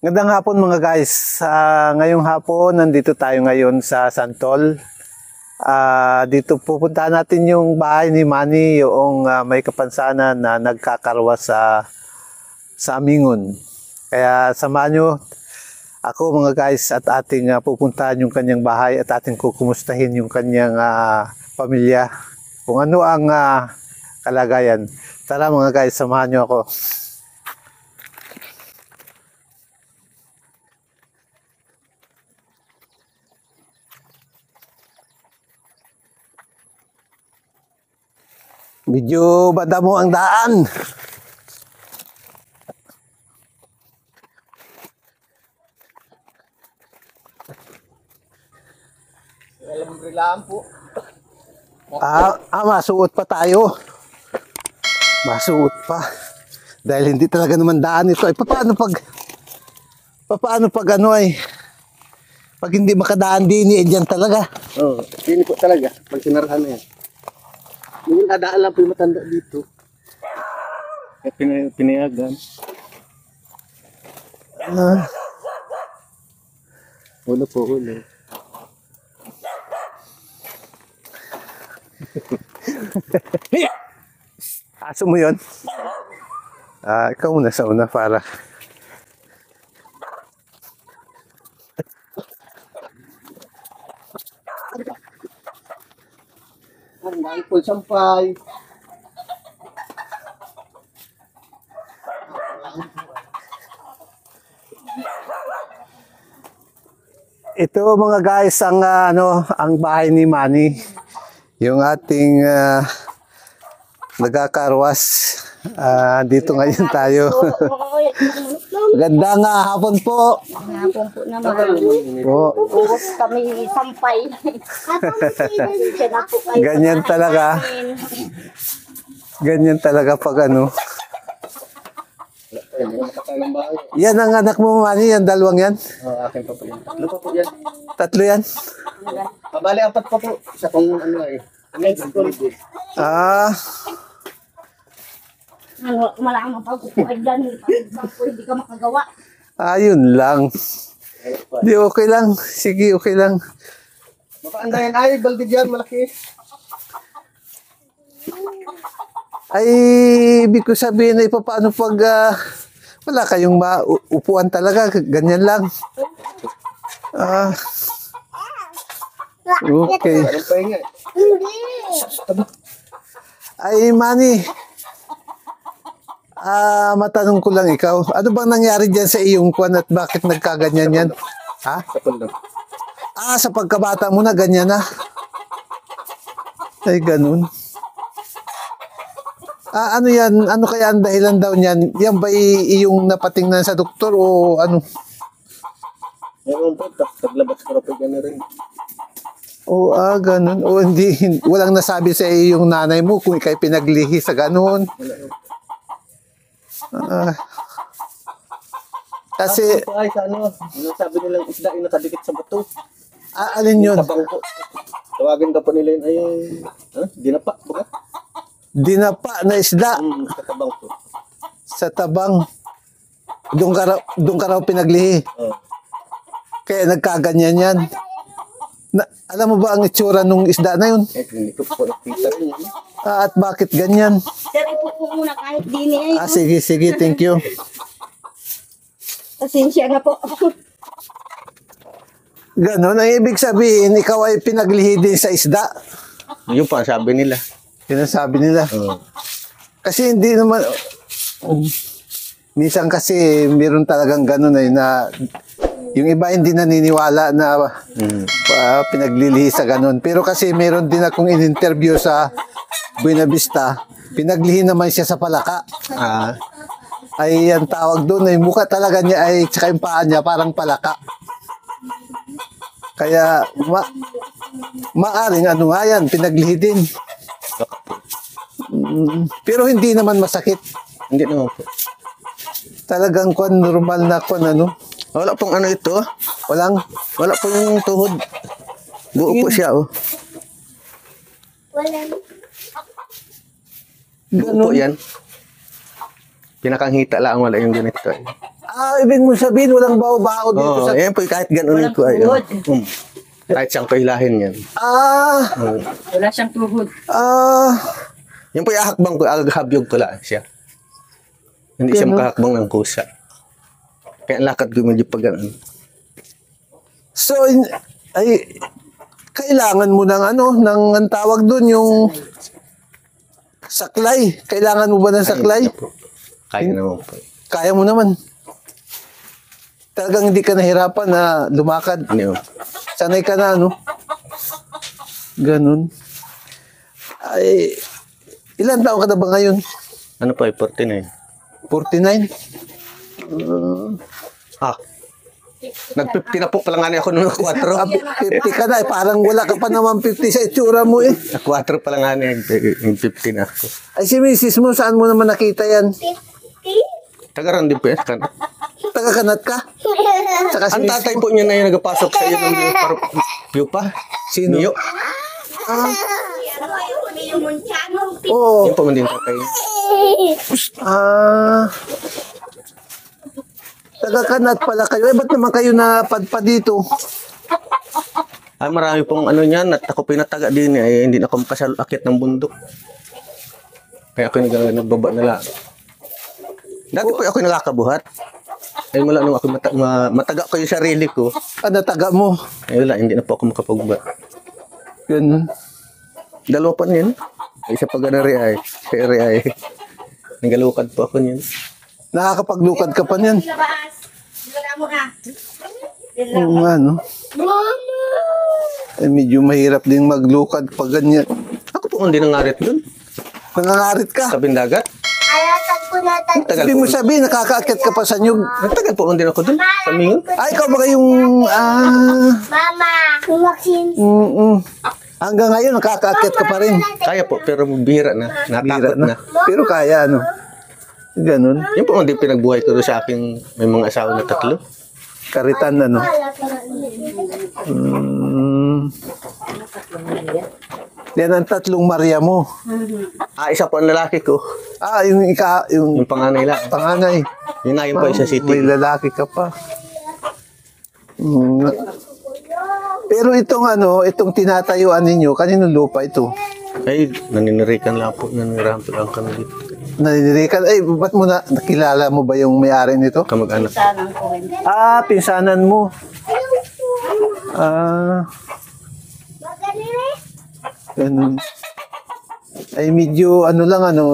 Magandang hapon mga guys. Ngayong hapon, nandito tayo ngayon sa Santol. Dito pupuntahan natin yung bahay ni Manny, yung may kapansanan na nagkakarwa sa Amingon. Kaya samahan nyo ako mga guys at ating pupuntahan yung kanyang bahay at ating kukumustahin yung kanyang pamilya. Kung ano ang kalagayan. Tara mga guys, samahan nyo ako. Medyo madamo ang daan. Alam po. Masuot pa tayo. Masuot pa. Dahil hindi talaga naman daan ito. Ay, paano pag ano ay, pag hindi makadaan din, dyan talaga. Oo, hindi po talaga. Pag sinarahan na yan. Yung nadaan lang po yung matanda dito. Kaya pinayagan. Ulo po, ulo. Aso mo yun? Ikaw muna sa una para. Ang dahil po sampay. Ito mga guys ang ang bahay ni Manny. Yung ating nagkakarwas. Dito ngayon tayo. Ganda nga hapon po. Hapon po naman. Po. Ubus kami sampay. Ganyan talaga. Ganyan talaga pag ano. Yan ang anak mo Manny, yan dalawang yan. Akin pa po yan. Tatlo pa po yan. Tatlo yan. Bali, apat pa po. Isa pong ano eh. Next school. Malamang pag-upuan dyan. Hindi ka makagawa. Yun lang. Di okay lang. Sige, okay lang. Mapaanda yan ay, balde dyan, malaki. Ay, ibig ko sabihin na paano pag wala kayong upuan talaga. Ganyan lang. Okay. Anong pahinga eh? Ay, Manny. Matanong ko lang ikaw. Ano bang nangyari dyan sa iyong kwan at bakit nagkaganyan yan? Ha? Sapol lang. Sa pagkabata mo na ganyan na. Ay, ganun. Ano yan? Ano kaya ang dahilan daw niyan? Yan ba iyong napatingnan sa doktor o ano? Ngayon po, taglabas ko na po gano'n rin. Ganun. O hindi, walang nasabi sa iyong nanay mo kung ikay pinaglihi sa ganun. Kasi, Ay, sa ano sabi nilang isda yung nakadikit sa bato. alin yun? Tabang po. Tawagin daw po nila yun ay, dinapa. Baga? Dinapa na isda Sa tabang po. sa tabang. Doon ka raw pinaglihi. Kaya nagkaganyan yan. Alam mo ba ang itsura nung isda na yun? Hindi ko po nakita rin yun. At bakit ganyan? Sir, ipo po muna kahit dini ay. Sige, thank you. Pasensya na po. Ganon, ang ibig sabihin, ikaw ay pinaglihi din sa isda. Yun po ang sabi nila. Yun ang sabi nila. Kasi hindi naman, minsan kasi meron talagang ganon ay na, yung iba hindi naniniwala na pinaglilihi sa ganon. Pero kasi meron din akong in-interview sa Buena Vista, pinaglihi naman siya sa palaka. Ay ang tawag doon ay mukha talaga niya ay tsaka yung paa niya parang palaka. Kaya maaring ano nga yan, pinaglihi din. Pero hindi naman masakit. Hindi naman po. Talagang normal na ano. Wala pong ano ito. Wala pong tuhod. Buo po siya Ganun. Buo po yan. Pinakang hita lang, wala yung ganito. Ibig mo sabihin, walang bao-bao dito Oo, sa... yan po kahit gano'n ko ay. Kahit siyang kahilahin yan. Wala siyang tuhod. Yan po yung ahakbang ko, aghabyog ko lang siya. Hindi siya makahakbang ng kusa. Kaya ang lakad ko medyo pag gano'n. So, kailangan mo ng ang tawag doon, yung saklay. Kailangan mo ba ng saklay? Kaya naman po. Kaya mo naman. Talagang hindi ka nahirapan na lumakad. Ano? Sanay ka na, Ganun. Ay, ilan taon ka na ba ngayon? Ano po ay 49? 49? Nag-50 na po pala nga niya ako nung 4. 50 ka na, parang wala ka pa naman 50 sa itsura mo eh. 4 pala nga niya, yung 50 na ako. Ay, si misis mo, saan mo naman nakita yan? Tagaran din po yan. Taga-kanat ka? Saka si Ang tatay po niya na yung nagpasok sa iyo ng yupa. Sino? Niyo. Oo. Yung po man din tatay. Taga-kanat pala kayo. Ba't naman kayo napadpa dito? Ay, marami pong ano niyan at ako pinataga din ay hindi na ako makasalakit ng bundok. Kaya ako nagbaba na lang. Dati po ako nakakabuhat. Ay wala nung ako mataga ko yung sarili ko. Nataga mo? Ay wala, hindi na po ako makapagba. Ganun. Dalawa pa niyan. Isa pa gana ay. Kaya ay. Nagalukan po ako niyan. Nakakapaglukad ka pa niyan. Oo nga, Ay, medyo mahirap din maglukad pag ganyan. Ako po hindi nangarit dun. Nangangarit ka? Sa bindagat. Tagal Sabi mo po. sabihin, nakakaakit ka pa sa nyug. Tagal po hindi ako dun. Sa mingon. Ikaw ba kayong... Mama, vaccine. Hanggang ngayon, nakakaakit ka pa rin. Kaya po, pero bihira na. Natakot na. Pero kaya, Ganun. Yun po hindi pinagbuhay ko doon sa aking may mga asawa na 3. Karitan, Yan ang 3 Maria mo. Isa po ang lalaki ko. Yung Yung panganay lang. panganay. Yun na yun po sa May city. lalaki ka pa. Pero itong tinatayuan ninyo, kaninong lupa ito? Ay, naninirikan lang po. Naninirahan po lang kami dito. Naninirekan. Ba't mo nakilala mo ba yung may-ari nito? Kamag-anak. Pinsanan mo. Ganun. Ay, medyo,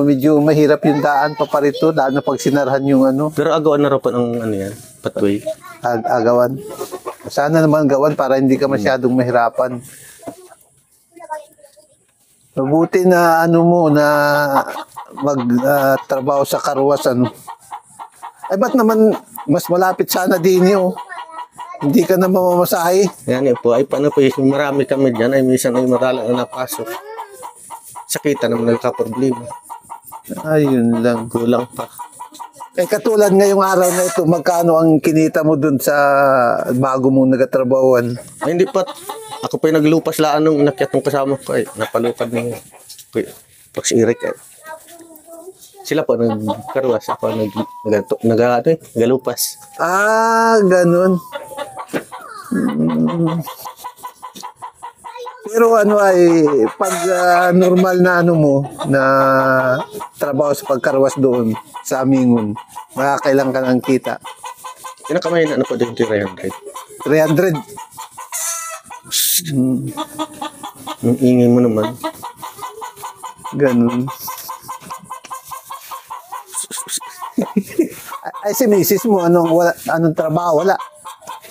medyo mahirap yung daan pa parito, daan na pag sinarhan yung Pero agawan na rin po ng yan, pathway. agawan. Sana naman gawan para hindi ka masyadong mahirapan. Mabuti na na magtrabaho sa karwas Ay, ba't naman mas malapit sana din Hindi ka na mamamasahe. Yan po. Ay, paano po yung marami kami dyan. Ay, minsan ay marala na napasok. Sakita naman nagka-problema. Ayun lang. Kulang pa. Katulad ngayong araw na ito, magkano ang kinita mo dun sa bago mong nagatrabahuan? Ay, hindi pa. Ako pa yung naglupas laan nung inakyat ng kasama ko. Ay, napalukad ng pagsirik. Sila po nagkarwas. Ako nagalupas. Ganun. Pero pag normal na na trabaho sa pagkarwas doon sa Amingon, makakailan ka ng kita? Pinakamay na po din 300. 300? Ang ingay mo naman. Ganun. Ay, si misis mo, anong trabaho? Wala.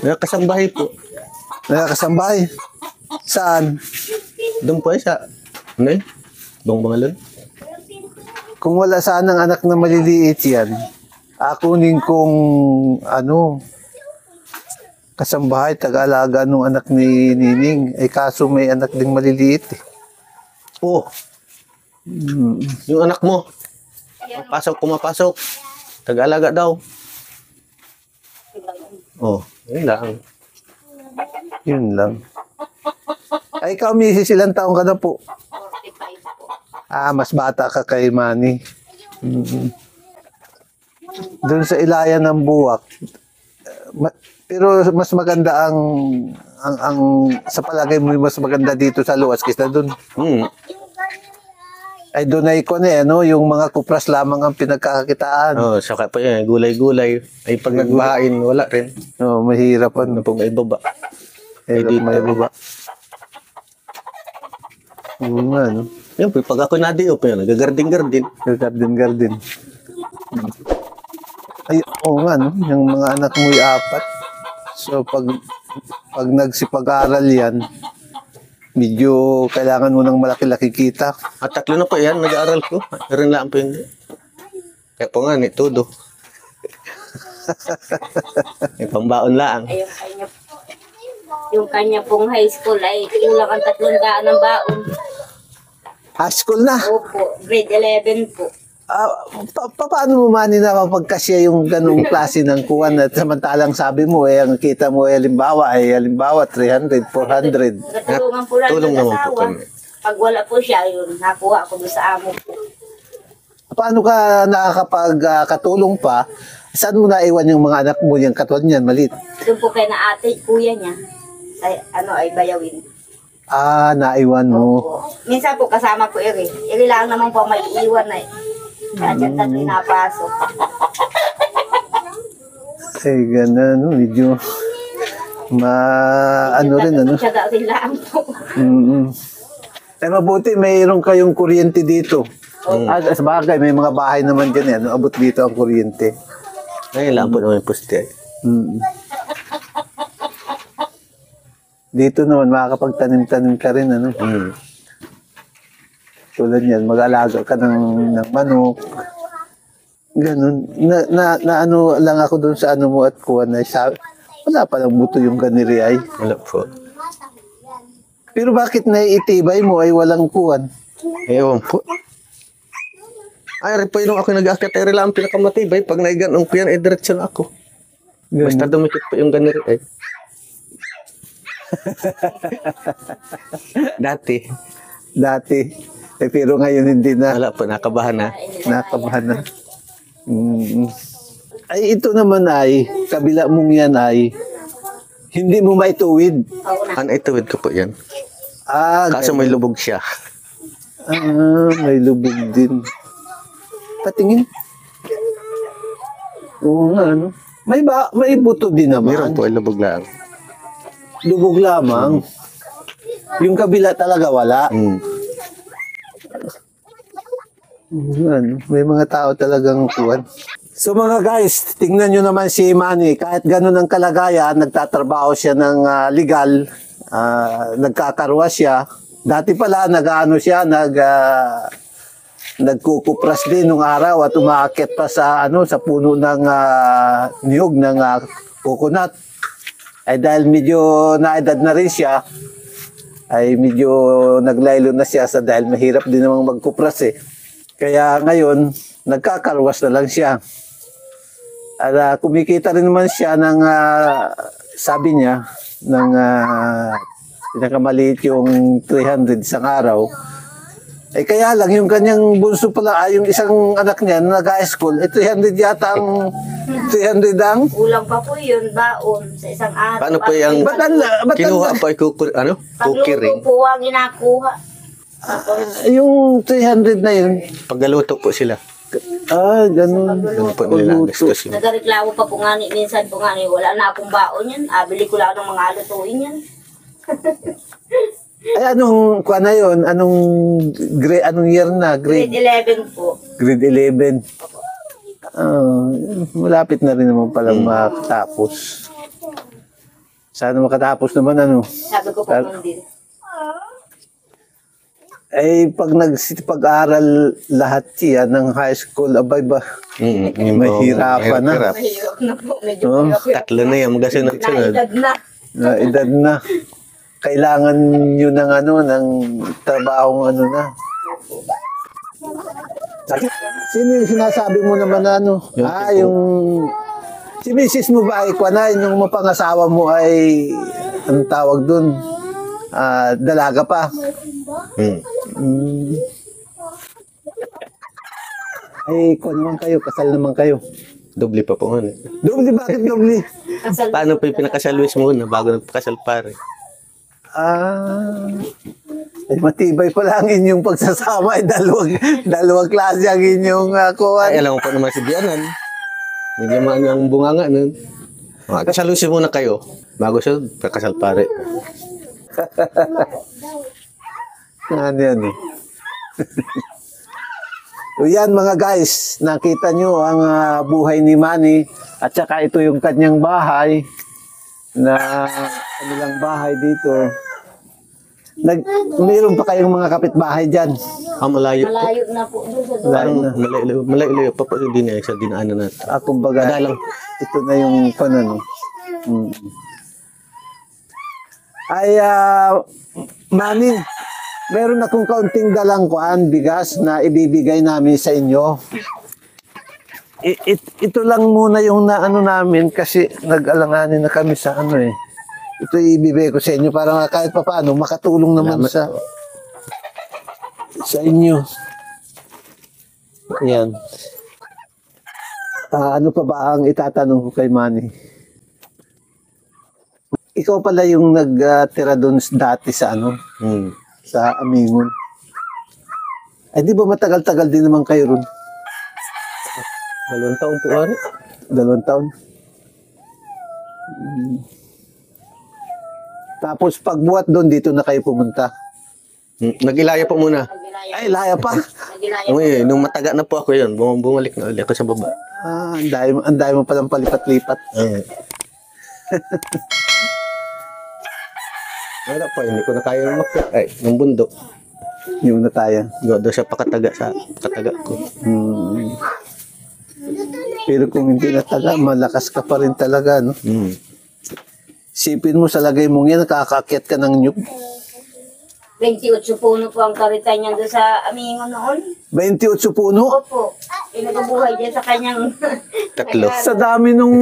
Nakasambahay po. Nakakasambahay? Saan? Doon po ay sa, Bang Bangalon. Kung wala saan ang anak na maliliit yan, kunin kong kasambahay, taga-alaga nung anak ni Nining. Ay kaso may anak ding maliliit. Oo. Yung anak mo. Pumapasok. Taga-alaga daw. Yun lang. Yun lang. Ay, ikaw, misis, ilang taong ka na po? 45 po. Mas bata ka kay Manny. doon sa ilayan ng buwak. Pero mas maganda ang sa palagay mo mas maganda dito sa luwas kaysa doon. Ay doon ay ano, yung mga kupras lamang ang pinagkakakitaan. Oh, saka pa yan, gulay-gulay. Ay pag nagbahain, wala rin. Oh, mahirap Ano pong may baba. Hirap may baba. Oo nga, no? Yan po, pag ako nadiop yan, nagagarding-garding. Garden. Ay, oo nga, no? Yung mga anak mo'y 4. So, pag nagsipag-aral yan, medyo kailangan mo ng malaki-laki kita. At 3 na po yan, nag-aaral ko. Rin lang po hindi. Kaya po nga, ni todo. May pambaon lang. Yung kanya pong high school ay kulang ang 300 ng baon. High school na. Opo, grade 11 po. Paano mo mani na mapagkasya yung ganung klase ng kuwan at samantalang sabi mo ang kita mo halimbawa 300, 400. Natulungan po lang Tulong ng naman po asawa. kami. Pag wala po siya, yun, nakuha ko doon sa amo po. Paano ka nakakapagkatulong pa? Saan mo naiwan yung mga anak mo yung katulad niyan, malit? Doon po kay na ate, kuya niya. Ay bayawin. Naiwan mo. Opo. Minsan po kasama ko Eri. Eri lang naman po may iwan na eh. Kaya dyan tatlo napasok. Ay, ganun, no? Medyo ano rin, ano? Tiyaga rin lang po. Eh, mabuti, mayroon kayong kuryente dito. Sa bagay, may mga bahay naman dyan, ano? Abot dito ang kuryente. Ngayon lang po naman yung poste. Dito naman, makakapagtanim-tanim ka rin, ano? Tulad yan, mag-alaga ka ng manok. Ganun. Na ano lang ako doon sa ano mo at kuha na wala palang buto yung ganiri ay. Wala po. Pero bakit naiitibay mo ay walang kuwan? Ewan po. Ay, rin po yung ako nag-akit, ay lang ang pinakamatibay. Pag naiganong ko yan, ay diretso na ako. Basta dumikit po yung ganiri ay. Dati. Eh, pero ngayon hindi na. Wala po, nakabahan na. Nakabahan na. Ay, ito naman ay, kabila mong yan ay, hindi mo maituwid. Ano ituwid ko po yan? Kaso Ganun. may lubog siya. May lubog din. Patingin. Oo nga, ano. May buto din naman. Meron po, ay lubog lang. Lubog lamang. Yung kabila talaga wala. Ano, may mga tao talagang kuwan. So mga guys, tingnan nyo naman si Manny. Kahit ganun ang kalagayan, nagtatrabaho siya ng legal. Nagkakarwa siya. Dati pala, nagkukupras din nung araw at umaakit pa sa puno ng niyog ng coconut. Ay dahil medyo naedad na rin siya, ay medyo naglaylo na siya dahil mahirap din namang magkupras eh. Kaya ngayon, nagkakarwas na lang siya. At kumikita rin naman siya ng, sabi niya, ng pinakamaliit yung 300 isang araw. Eh kaya lang, yung kanyang bunso pala, yung isang anak niya na nag-school, 300 yata ang 300 ang... Kulang pa po yun, baon sa isang araw. Paano po yung kinuha po ay kukiring? Pagluto po ang inakuha. Yung 300 na yun. Paggaluto po sila. Ganun. Ganun po nila discuss yun. Nagreklamo pa po nga ni, minsan po nga ni, wala na akong baon yan. Bili ko lang ng mga lutuin yan. Ay, anong kuha na yun? Anong year na? Grade 11 po. Grade 11. Malapit na rin naman palang makatapos. Sana makatapos naman, ano? Sabi ko po nun din. Eh, pag nagsipag-aral lahat yan ng high school, abay ba? Mahirapan na. Mahirap na po. Medyo Oh, mahirap. 3 na yan, magasunod-sunod. Naedad na. Na edad na. Kailangan nyo ng trabaho na. Sino yung sinasabi mo naman na yung si misis mo ba ay yung mapangasawa mo ay ang tawag dun? Dalaga pa. Ay, naman kayo, kasal naman kayo. Doble pa po nga. Doble, bakit doble? Kasal. Paano pa yung pinakasal Luis muna bago nagpakasal pare? Ah, ay matibay pala ang inyong pagsasama. Dalawang klase ang inyong kuwan. Ay, alam ko pa naman si Dianan. Medyo maano ang bunganga nun. Kasal Luis muna kayo bago siya pakasal pare. Ano yan eh. So yan mga guys, nakita nyo ang buhay ni Manny at saka ito yung kanyang bahay na kanilang bahay dito. Mayroon pa kayong mga kapitbahay dyan. Malayo po. Malayo na po doon sa doon. Parang malayo pa po din sa dinaanan natin. Kumbaga, Madalang. ito na yung panano. Ay, Manny, meron akong kaunting dalang kuan, bigas na ibibigay namin sa inyo. Ito lang muna yung naano namin kasi nag-alanganin na kami sa ano eh. Ito ibibigay ko sa inyo para kahit pa paano makatulong naman sa inyo. Ayan. Ano pa ba ang itatanong ko kay Manny? Ikaw pala yung nagtira doon dati sa ano? Sa Amingon. Ay, di ba matagal-tagal din naman kayo ron? 2 taon po ano? 2 taon. Tapos pagbuhat doon, dito na kayo pumunta. Nag-ilaya po muna. Ay, laya pa. Nagilaya. Nung mataga na po ako yun, bumalik na ulit ako sa baba. Ang dami mo palang palipat-lipat. Wala pa, hindi ko na kaya umakyat. Ay, ng bundok. Yung nataya. Doon siya pakataga sa kataga ko. Pero kung hindi nataga, malakas ka pa rin talaga, no? Sipin mo sa lagay mong yan, nakakakyat ka ng nyug. 28 puno po ang karitan niya doon sa Amingon noon. 28 puno. Opo. Inabubuhay din sa kanyang... 3. Sa dami nung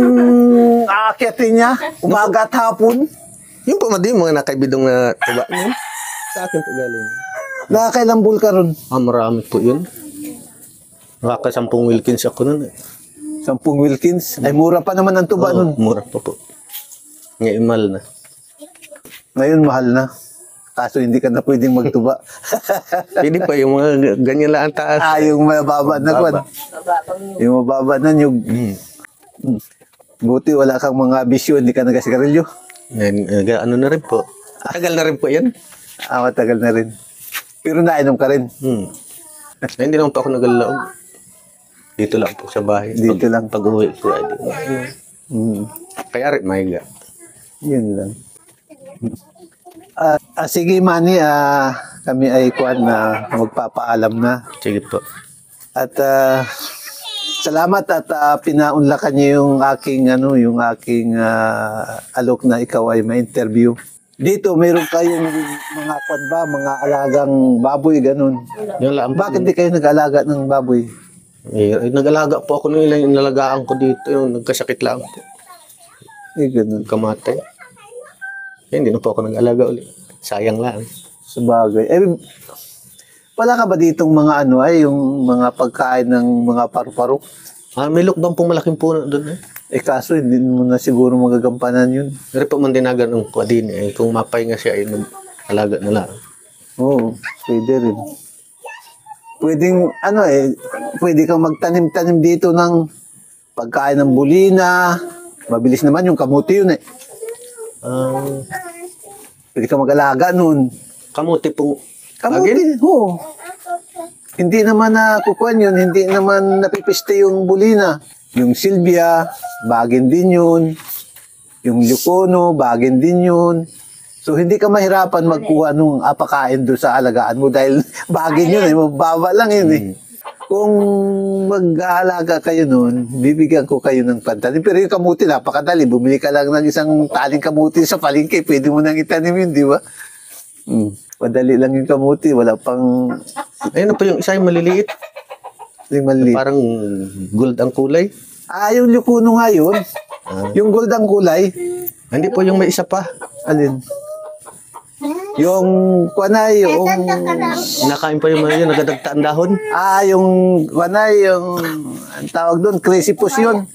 aakyatin niya, umaga at hapon. Yung po, mga nakaibidong na tuba. Sa akin po galing. Nakakailang bull ka ron? Marami po yun. Nakaka 10 Wilkins ako nun. 10 Wilkins. Ay, mura pa naman ang tuba nun. Mura pa po. Ngayon mahal na. Ngayon, mahal na. Kaso hindi ka na pwedeng magtuba. Pwede pa yung mga ganyan lang ang taas. Yung mababa na kwan. Yung mababa na nyug. Buti wala kang mga bisyo, hindi ka nagasigarilyo. Ano na rin po. Tagal na rin po yan. Matagal na rin. Pero nainom ka rin. Ay, hindi naman po ako nagalaog. Dito lang po sa bahay. Dito lang. Pag-uwi ko ay dito. Kaya rin mahiga. Yun lang. Sige, Manny, kami ay kuan na magpapaalam na. Sige po. At salamat at pinaunlakan niyo yung aking alok na ikaw ay ma-interview. Dito mayroon kayong mga kuan ba, mga alagang baboy ganun. Yung lang. Bakit di kayo nag-alaga ng baboy? Nag-alaga po ako nung ilang inalagaan ko dito. Yung nagkasakit lang po. Ganun. Kamatay. Hindi na po ako nag-alaga ulit. Sayang lang. Sabagay. Wala ka ba ditong mga yung mga pagkain ng mga paru-paro? May lockdown pong malaking puno doon Kaso hindi mo na siguro magagampanan yun. Pero po man dinagan ng kwadin kung mapay nga siya ay nag-alaga na lang. Oo, pwede rin. Pwedeng, pwede kang magtanim-tanim dito ng pagkain ng bulina. Mabilis naman yung kamuti yun Pwede kang mag-alaga nun. Kamuti pong Kamuti, oo. Hindi naman kukuhan yun, hindi naman napipiste yung bulina. Yung Silvia, bagin din yun. Yung Lucono, bagin din yun. So, hindi ka mahirapan magkuha nung apakain doon sa alagaan mo dahil bagin yun mababa lang yun Kung mag-aalaga kayo nun, bibigyan ko kayo ng pantanim. Pero yung kamuti, napakadali. Bumili ka lang ng isang taling kamuti sa palengke, pwede mo nang itanim yun, di ba? Padali lang yung kamuti, wala pang... Ayun na po yung isa yung maliliit. Yung maliit. Parang gold ang kulay. Yung Lucono nga yun. Yung gold ang kulay. Hindi po yung may isa pa. Alin? Yung kuwanay, yung Nakain pa yung mga yun, nagadagtaan dahon. yung kuwanay, yung ang tawag doon, crisipus yun.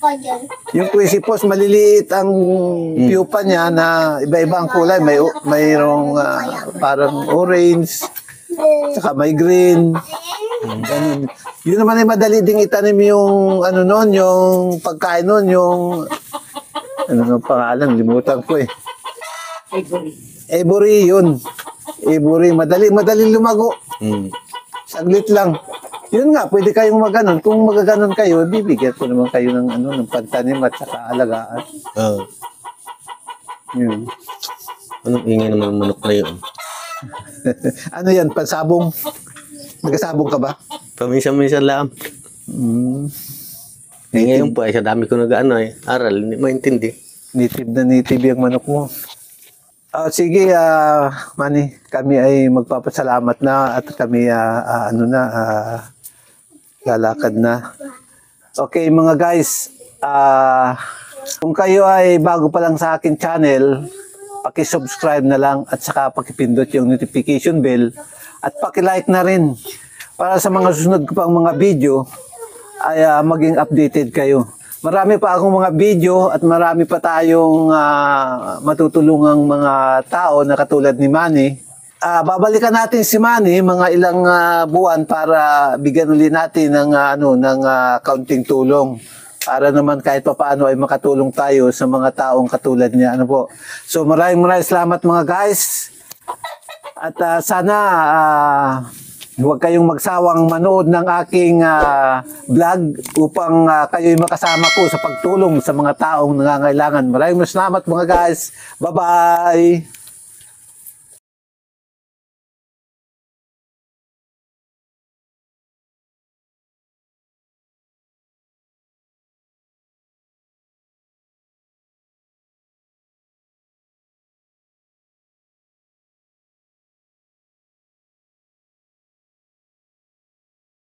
Yung crisipus, maliliit ang pupa niya na iba-iba ang kulay. Mayroong parang orange, saka may green. Ganun. Yun naman ay madali ding itanim yung ano noon, yung pagkain noon, yung ano nung pangalan, limutan ko eh. Ivory yun. Ivory, madali lumago. Saglit lang. Yun nga, pwede kayong maganon. Kung magaganon kayo, bibigyan ko naman kayo ng ano, ng pantanim at saka alagaan. Yun. Anong ingay naman ng manok na yun? Ano yan, pansabong? Nagkasabong ka ba? Paminsan-minsan lang. Ngayon po, sa dami ko nag-ano aral, hindi maintindihan. Native yung manok mo. Sige, Manny, kami ay magpapasalamat na at kami lalakad na. Okay mga guys, kung kayo ay bago pa lang sa akin channel, paki-subscribe na lang at saka paki-pindot yung notification bell at paki-like na rin para sa mga susunod ko pang mga video ay maging updated kayo. Marami pa akong mga video at marami pa tayong matutulungang mga tao na katulad ni Manny. Babalikan natin si Manny mga ilang buwan para bigyan ulit natin ng kaunting tulong para naman kahit papaano ay makatulong tayo sa mga taong katulad niya. Ano po? So maraming salamat mga guys. At sana huwag kayong magsawang manood ng aking vlog upang kayo'y makasama ko sa pagtulong sa mga taong nangangailangan. Maraming salamat mga guys. Bye-bye!